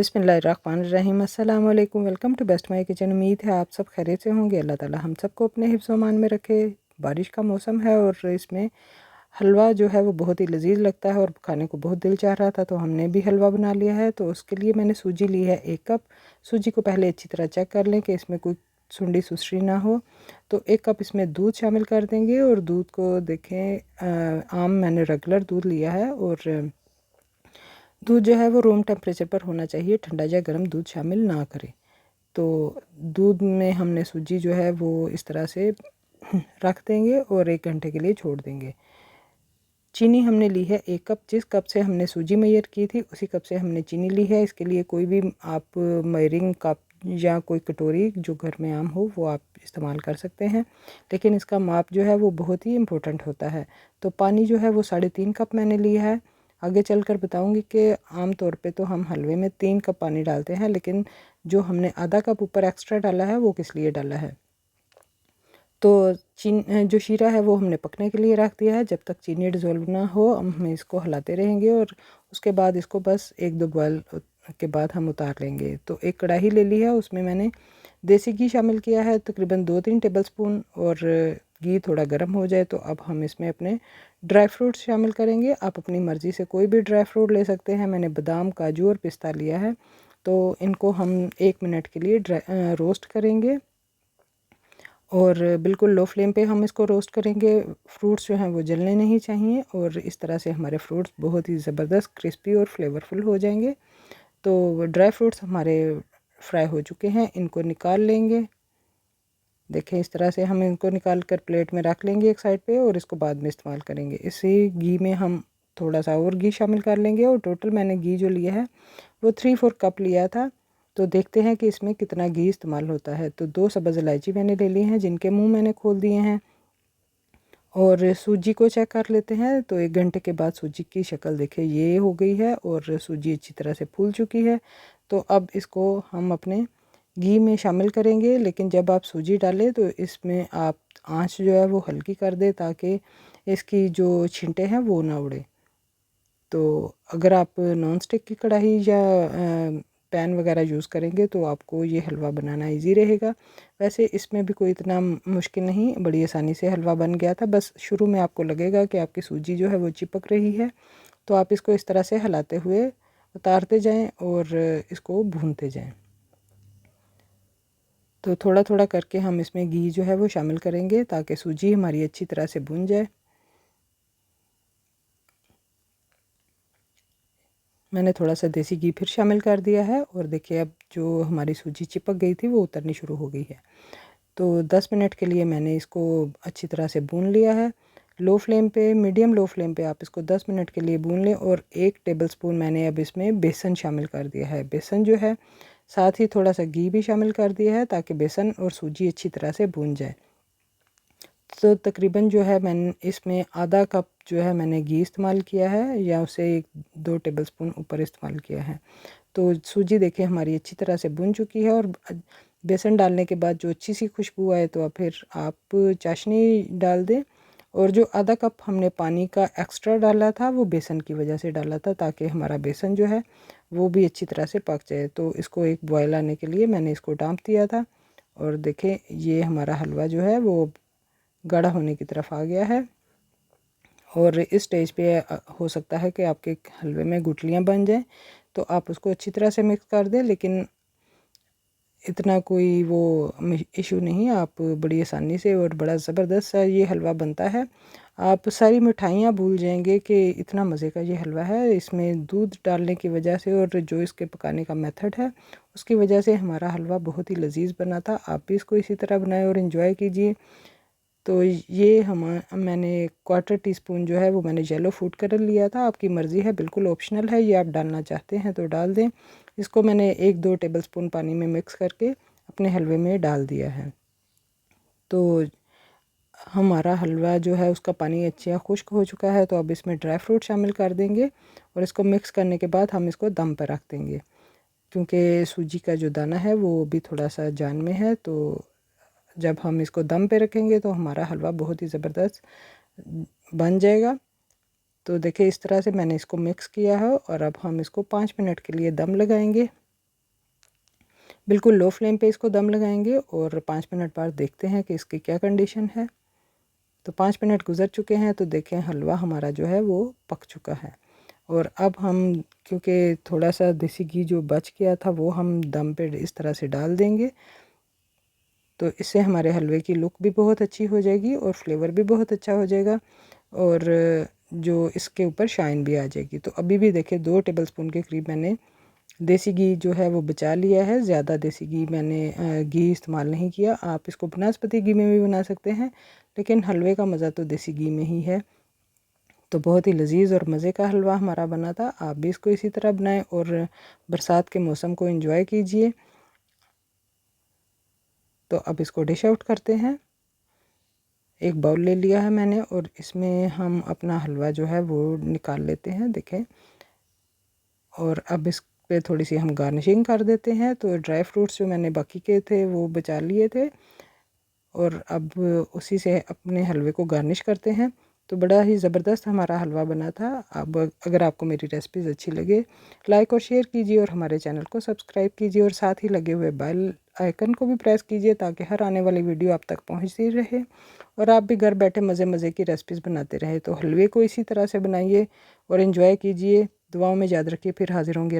बिस्मिल्लाहिर्रहमानिर्रहीम। अस्सलाम वालेकुम। Welcome to best my kitchen. उम्मीद है आप सब खैरियत से होंगे। अल्लाह ताला हम सबको अपने हिफ्ज़ व अमान में रखे। बारिश का मौसम है और इसमें हलवा जो है वो बहुत ही लजीज लगता है और खाने को बहुत दिल चाह रहा था, तो हमने भी हलवा बना लिया है। तो उसके लिए मैंने सूजी ली है 1 कप। सूजी को पहले अच्छी तरह चेक कर लें कि इसमें कोई सुंडी सुसरी ना हो। तो 1 कप इसमें दूध शामिल कर देंगे और दूध को देखें आम मैंने रेगुलर दूध लिया है और दूध जो है वो रूम टेम्परेचर पर होना चाहिए, ठंडा या गर्म दूध शामिल ना करें। तो दूध में हमने सूजी जो है वो इस तरह से रख देंगे और 1 घंटे के लिए छोड़ देंगे। चीनी हमने ली है 1 कप। जिस कप से हमने सूजी मेजर की थी उसी कप से हमने चीनी ली है। इसके लिए कोई भी आप मेजरिंग कप या कोई कटोरी जो घर में आम हो वो आप इस्तेमाल कर सकते हैं, लेकिन इसका माप जो है वो बहुत ही इम्पोर्टेंट होता है। तो पानी जो है वो 3.5 कप मैंने लिया है। आगे चलकर बताऊंगी कि आम तौर पे तो हम हलवे में 3 कप पानी डालते हैं, लेकिन जो हमने आधा कप ऊपर एक्स्ट्रा डाला है वो किस लिए डाला है। तो जो शीरा है वो हमने पकने के लिए रख दिया है। जब तक चीनी डिज़ोल्व ना हो हम इसको हिलाते रहेंगे और उसके बाद इसको बस 1-2 बॉयल के बाद हम उतार लेंगे। तो एक कढ़ाई ले ली है, उसमें मैंने देसी घी शामिल किया है तकरीबन 2-3 टेबलस्पून। और घी थोड़ा गर्म हो जाए तो अब हम इसमें अपने ड्राई फ्रूट्स शामिल करेंगे। आप अपनी मर्ज़ी से कोई भी ड्राई फ्रूट ले सकते हैं। मैंने बादाम, काजू और पिस्ता लिया है। तो इनको हम 1 मिनट के लिए रोस्ट करेंगे और बिल्कुल लो फ्लेम पे हम इसको रोस्ट करेंगे। फ्रूट्स जो हैं वो जलने नहीं चाहिए और इस तरह से हमारे फ्रूट्स बहुत ही ज़बरदस्त क्रिस्पी और फ्लेवरफुल हो जाएंगे। तो ड्राई फ्रूट्स हमारे फ्राई हो चुके हैं, इनको निकाल लेंगे। देखें इस तरह से हम इनको निकाल कर प्लेट में रख लेंगे एक साइड पे और इसको बाद में इस्तेमाल करेंगे। इसी घी में हम थोड़ा सा और घी शामिल कर लेंगे और टोटल मैंने घी जो लिया है वो 3-4 कप लिया था। तो देखते हैं कि इसमें कितना घी इस्तेमाल होता है। तो 2 सब्ज़ इलायची मैंने ले ली हैं जिनके मुंह मैंने खोल दिए हैं। और सूजी को चेक कर लेते हैं। तो 1 घंटे के बाद सूजी की शक्ल देखें ये हो गई है और सूजी अच्छी तरह से फूल चुकी है। तो अब इसको हम अपने घी में शामिल करेंगे, लेकिन जब आप सूजी डालें तो इसमें आप आंच जो है वो हल्की कर दें ताकि इसकी जो छींटे हैं वो ना उड़े। तो अगर आप नॉन स्टिक की कढ़ाई या पैन वगैरह यूज़ करेंगे तो आपको ये हलवा बनाना इजी रहेगा। वैसे इसमें भी कोई इतना मुश्किल नहीं, बड़ी आसानी से हलवा बन गया था। बस शुरू में आपको लगेगा कि आपकी सूजी जो है वो चिपक रही है, तो आप इसको इस तरह से हिलाते हुए उतारते जाएं और इसको भूनते जाएं। तो थोड़ा थोड़ा करके हम इसमें घी जो है वो शामिल करेंगे ताकि सूजी हमारी अच्छी तरह से भून जाए। मैंने थोड़ा सा देसी घी फिर शामिल कर दिया है और देखिए अब जो हमारी सूजी चिपक गई थी वो उतरनी शुरू हो गई है। तो 10 मिनट के लिए मैंने इसको अच्छी तरह से भून लिया है। लो फ्लेम पे, मीडियम लो फ्लेम पे आप इसको 10 मिनट के लिए भून लें। और 1 टेबलस्पून मैंने अब इसमें बेसन शामिल कर दिया है। बेसन जो है साथ ही थोड़ा सा घी भी शामिल कर दिया है ताकि बेसन और सूजी अच्छी तरह से भून जाए। तो तकरीबन जो है मैंने इसमें आधा कप जो है मैंने घी इस्तेमाल किया है या उसे 1-2 टेबलस्पून ऊपर इस्तेमाल किया है। तो सूजी देखिए हमारी अच्छी तरह से भुन चुकी है और बेसन डालने के बाद जो अच्छी सी खुशबू आए तो फिर आप चाशनी डाल दें। और जो आधा कप हमने पानी का एक्स्ट्रा डाला था वो बेसन की वजह से डाला था ताकि हमारा बेसन जो है वो भी अच्छी तरह से पक जाए। तो इसको एक बॉयल आने के लिए मैंने इसको डांप दिया था और देखें ये हमारा हलवा जो है वो गाढ़ा होने की तरफ आ गया है। और इस स्टेज पे हो सकता है कि आपके हलवे में गुठलियाँ बन जाएं, तो आप उसको अच्छी तरह से मिक्स कर दें, लेकिन इतना कोई वो इशू नहीं, आप बड़ी आसानी से और बड़ा ज़बरदस्त सा ये हलवा बनता है। आप सारी मिठाइयाँ भूल जाएंगे कि इतना मज़े का ये हलवा है। इसमें दूध डालने की वजह से और जो इसके पकाने का मेथड है उसकी वजह से हमारा हलवा बहुत ही लजीज बना था। आप भी इसको इसी तरह बनाएं और इन्जॉय कीजिए। तो ये मैंने 1/4 टीस्पून जो है वो मैंने येलो फूड कलर लिया था। आपकी मर्ज़ी है, बिल्कुल ऑप्शनल है, ये आप डालना चाहते हैं तो डाल दें। इसको मैंने 1-2 टेबलस्पून पानी में मिक्स करके अपने हलवे में डाल दिया है। तो हमारा हलवा जो है उसका पानी अच्छा खुश्क हो चुका है। तो अब इसमें ड्राई फ्रूट शामिल कर देंगे और इसको मिक्स करने के बाद हम इसको दम पर रख देंगे, क्योंकि सूजी का जो दाना है वो भी थोड़ा सा जान में है। तो जब हम इसको दम पे रखेंगे तो हमारा हलवा बहुत ही ज़बरदस्त बन जाएगा। तो देखिए इस तरह से मैंने इसको मिक्स किया है और अब हम इसको 5 मिनट के लिए दम लगाएंगे। बिल्कुल लो फ्लेम पे इसको दम लगाएंगे और 5 मिनट बाद देखते हैं कि इसकी क्या कंडीशन है। तो 5 मिनट गुजर चुके हैं, तो देखें हलवा हमारा जो है वो पक चुका है। और अब हम क्योंकि थोड़ा सा देसी घी जो बच गया था वो हम दम पे इस तरह से डाल देंगे, तो इससे हमारे हलवे की लुक भी बहुत अच्छी हो जाएगी और फ्लेवर भी बहुत अच्छा हो जाएगा और जो इसके ऊपर शाइन भी आ जाएगी। तो अभी भी देखिए 2 टेबलस्पून के करीब मैंने देसी घी जो है वो बचा लिया है। ज़्यादा देसी घी मैंने घी इस्तेमाल नहीं किया। आप इसको बनास्पति घी में भी बना सकते हैं, लेकिन हलवे का मज़ा तो देसी घी में ही है। तो बहुत ही लजीज और मज़े का हलवा हमारा बना था। आप भी इसको इसी तरह बनाएं और बरसात के मौसम को एंजॉय कीजिए। तो अब इसको डिश आउट करते हैं। एक बाउल ले लिया है मैंने और इसमें हम अपना हलवा जो है वो निकाल लेते हैं, देखें। और अब इस पे थोड़ी सी हम गार्निशिंग कर देते हैं। तो ड्राई फ्रूट्स जो मैंने बाकी के थे वो बचा लिए थे और अब उसी से अपने हलवे को गार्निश करते हैं। तो बड़ा ही ज़बरदस्त हमारा हलवा बना था। अब अगर आपको मेरी रेसिपीज़ अच्छी लगे, लाइक और शेयर कीजिए और हमारे चैनल को सब्सक्राइब कीजिए और साथ ही लगे हुए बेल आइकन को भी प्रेस कीजिए ताकि हर आने वाली वीडियो आप तक पहुंचती रहे और आप भी घर बैठे मज़े मज़े की रेसिपीज़ बनाते रहे। तो हलवे को इसी तरह से बनाइए और इन्जॉय कीजिए। दुआओं में याद रखिए। फिर हाजिर होंगे।